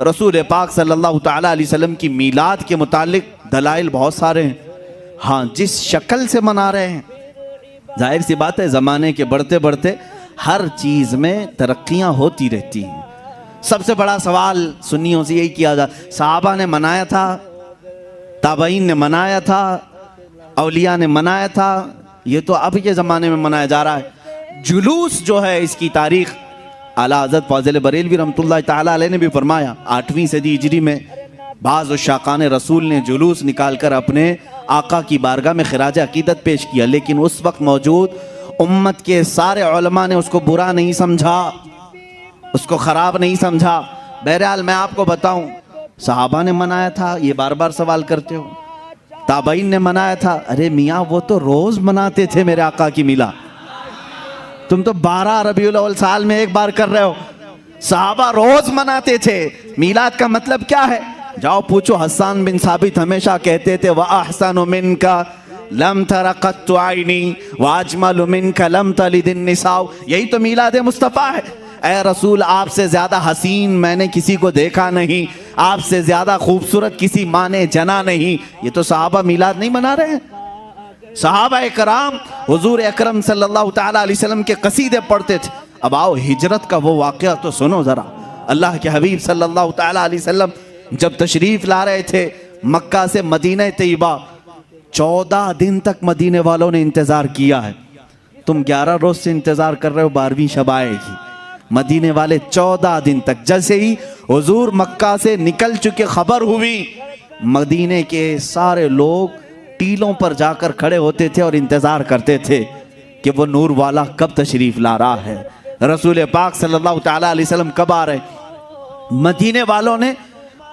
رسول پاک صلی اللہ تعالیٰ علیہ وسلم کی میلاد کے متعلق دلائل بہت سارے ہیں. ہاں جس شکل سے منا رہے ہیں، ظاہر سی بات ہے زمانے کے بڑھتے بڑھتے ہر چیز میں ترقیاں ہوتی رہتی ہیں. سب سے بڑا سوال سنیوں سے یہی کیا جاتا، صحابہ نے منایا تھا، تابعین نے منایا تھا، اولیاء نے منایا تھا، یہ تو اب کے زمانے میں منایا جا رہا ہے. جلوس جو ہے اس کی تاریخ اعلیٰ حضرت فاضل بریلوی رحمۃ اللہ تعالیٰ علیہ نے بھی فرمایا. 8ویں صدی ہجری میں بعض عشاقان رسول نے جلوس نکال کر اپنے آقا کی بارگاہ میں خراج عقیدت پیش کیا، لیکن اس وقت موجود امت کے سارے علماء نے اس کو برا نہیں سمجھا، اس کو خراب نہیں سمجھا. بہرحال میں آپ کو بتاؤں، صحابہ نے منایا تھا، یہ بار بار سوال کرتے ہو. تابعین نے منایا تھا، ارے میاں وہ تو روز مناتے تھے میرے آقا کی میلاد، تم تو 12 ربیع الاول سال میں ایک بار کر رہے ہو. صحابہ روز مناتے تھے. میلاد کا مطلب کیا ہے؟ جاؤ پوچھو. حسان بن ثابت ہمیشہ کہتے تھے وَأَحْسَنُ مِنْكَ لَمْ تَرَ قَطُّ عَيْنِي وَأَجْمَلُ مِنْكَ لَمْ تَلِدِ النِّسَاءُ. یہی تو میلاد مصطفیٰ ہے. اے رسول، آپ سے زیادہ حسین میں نے کسی کو دیکھا نہیں، آپ سے زیادہ خوبصورت کسی ماں نے جنا نہیں. یہ تو صحابہ میلاد نہیں منا رہے ہیں. صحابہ کرام حضور اکرم صلی اللہ تعالیٰ علیہ وسلم کے قصیدے پڑھتے تھے. اب آؤ ہجرت کا وہ واقعہ تو سنو ذرا. اللہ کے حبیب صلی اللہ تعالیٰ علیہ وسلم جب تشریف لا رہے تھے مکہ سے مدینہ طیبہ، 14 دن تک مدینے والوں نے انتظار کیا ہے. تم 11 روز سے انتظار کر رہے ہو 12ویں شب آئے گی. مدینے والے 14 دن تک. جیسے ہی حضور مکہ سے نکل چکے خبر ہوئی، مدینے کے سارے لوگ ٹیلوں پر جا کر کھڑے ہوتے تھے اور انتظار کرتے تھے کہ وہ نور والا کب تشریف لا رہا ہے، رسول پاک صلی اللہ تعالیٰ علیہ وسلم کب آ رہے. مدینے والوں نے،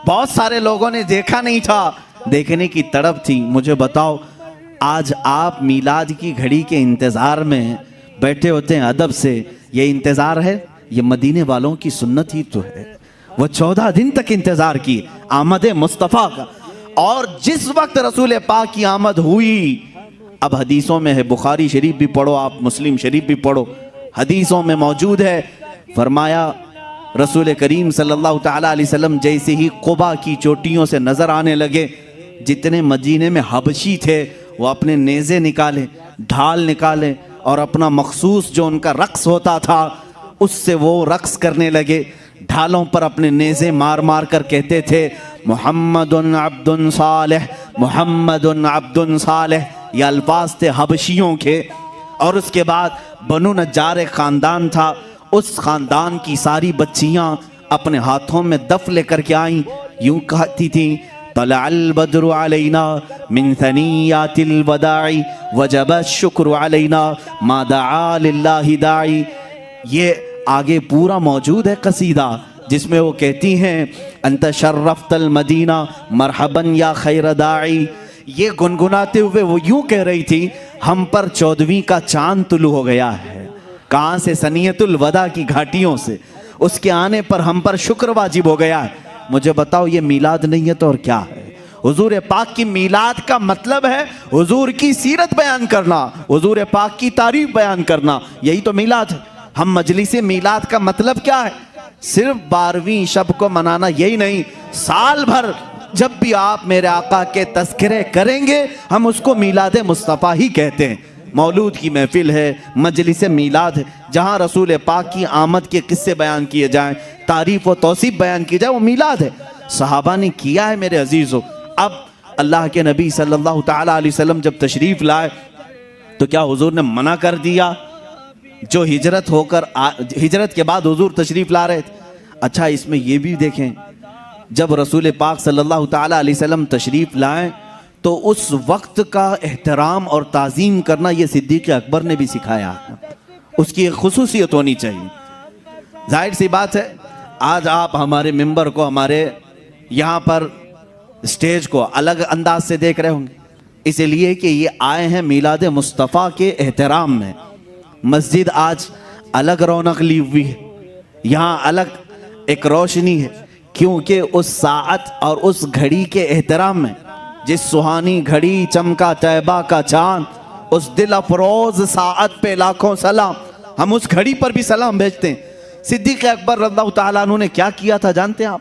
بہت سارے لوگوں نے دیکھا نہیں تھا، دیکھنے کی تڑپ تھی. مجھے بتاؤ، آج آپ میلاد کی گھڑی کے انتظار میں بیٹھے ہوتے ہیں ادب سے، یہ انتظار ہے؟ یہ مدینے والوں کی سنت ہی تو ہے. وہ 14 دن تک انتظار کی آمد مصطفیٰ کا. اور جس وقت رسول پاک کی آمد ہوئی، اب حدیثوں میں ہے، بخاری شریف بھی پڑھو آپ، مسلم شریف بھی پڑھو، حدیثوں میں موجود ہے. فرمایا رسول کریم صلی اللہ تعالیٰ علیہ وسلم جیسے ہی قبا کی چوٹیوں سے نظر آنے لگے، جتنے مدینے میں حبشی تھے وہ اپنے نیزے نکالے، ڈھال نکالے، اور اپنا مخصوص جو ان کا رقص ہوتا تھا اس سے وہ رقص کرنے لگے. ڈھالوں پر اپنے نیزے مار مار کر کہتے تھے محمد عبد صالح، محمد عبد صالح. یہ الفاظ تھے حبشیوں کے. اور اس کے بعد بنو نجار خاندان تھا، اس خاندان کی ساری بچیاں اپنے ہاتھوں میں دف لے کر کے آئیں، یوں کہتی تھیں طلع البدر علینا من ثنیات الوداع وجب الشکر علینا ما دعا للہ داعی. یہ آگے پورا موجود ہے قصیدہ جس میں وہ کہتی ہیں انت شرفت المدینہ مرحبا یا خیر داعی. یہ گنگناتے ہوئے وہ یوں کہہ رہی تھی ہم پر 14ویں کا چاند طلوع ہو گیا ہے. کہاں سے؟ ثنیۃ الوداع کی گھاٹیوں سے. اس کے آنے پر ہم پر شکر واجب ہو گیا ہے. مجھے بتاؤ یہ میلاد نہیں ہے تو اور کیا ہے؟ حضور پاک کی میلاد کا مطلب ہے حضور کی سیرت بیان کرنا، حضور پاک کی تعریف بیان کرنا. یہی تو میلاد ہے. ہم مجلس میلاد کا مطلب کیا ہے؟ صرف 12ویں شب کو منانا یہی نہیں، سال بھر جب بھی آپ میرے آقا کے تذکرے کریں گے ہم اس کو میلاد مصطفیٰ ہی کہتے ہیں. مولود کی محفل ہے، مجلس میلاد ہے، جہاں رسول پاک کی آمد کے قصے بیان کیے جائیں، تعریف و توصیف بیان کی جائے، وہ میلاد ہے. صحابہ نے کیا ہے میرے عزیزو. اب اللہ کے نبی صلی اللہ تعالیٰ علیہ وسلم جب تشریف لائے تو کیا حضور نے منع کر دیا؟ جو ہجرت کے بعد حضور تشریف لا رہے تھے. اچھا اس میں یہ بھی دیکھیں، جب رسول پاک صلی اللہ تعالیٰ علیہ وسلم تشریف لائیں تو اس وقت کا احترام اور تعظیم کرنا یہ صدیق اکبر نے بھی سکھایا. اس کی ایک خصوصیت ہونی چاہیے. ظاہر سی بات ہے آج آپ ہمارے ممبر کو، ہمارے یہاں پر اسٹیج کو الگ انداز سے دیکھ رہے ہوں گے، اس لیے کہ یہ آئے ہیں میلاد مصطفیٰ کے احترام میں. مسجد آج الگ رونق لی ہوئی ہے، یہاں الگ ایک روشنی ہے، کیونکہ اس ساعت اور اس گھڑی کے احترام میں. جس سہانی گھڑی چمکا طیبہ کا چاند، اس دل افروز ساعت پہ لاکھوں سلام. ہم اس گھڑی پر بھی سلام بھیجتے ہیں. صدیق اکبر رضی اللہ تعالیٰ عنہ نے کیا کیا تھا جانتے ہیں آپ؟